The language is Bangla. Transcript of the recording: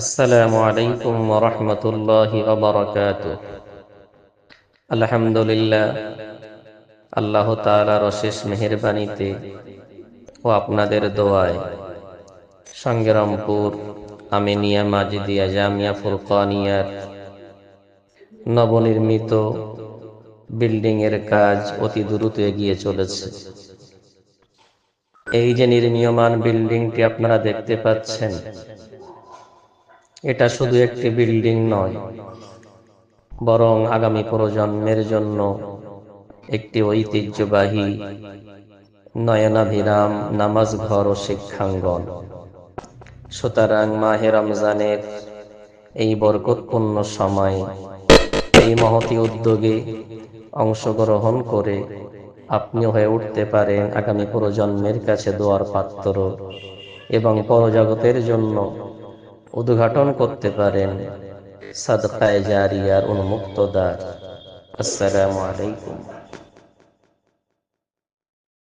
আসসালামু আলাইকুম ওয়া রাহমাতুল্লাহি ওয়া বারাকাতুহু। আলহামদুলিল্লাহ, আল্লাহ তাআলার অশেষ মেহেরবানিতে ও আপনাদের দোয়ায় সংগ্রামপুর আমিনিয়া মাজিদিয়া জামিয়া ফুরকানিয়ার নবনির্মিত বিল্ডিং এর কাজ অতি দ্রুত এগিয়ে চলেছে। এই যে নির্মীয়মান বিল্ডিংটি আপনারা দেখতে পাচ্ছেন, এটা শুধু একটি বিল্ডিং নয়, বরং আগামী প্রজন্মের জন্য একটি ঐতিহ্যবাহী নয়নাভিরাম নামাজ ঘর ও শিক্ষাঙ্গন। সুতরাং মাহে রমজানের এই বরকতপূর্ণ সময়ে এই মহতী উদ্যোগে অংশগ্রহণ করে আপনি হয়ে উঠতে পারেন আগামী প্রজন্মের কাছে দোয়ার পাত্র এবং পরজগতের জন্য উদ্ঘাটন করতে পারেন সাদকায়ে জারিয়ার উন্মুক্ত দ্বার। আসসালামু আলাইকুম।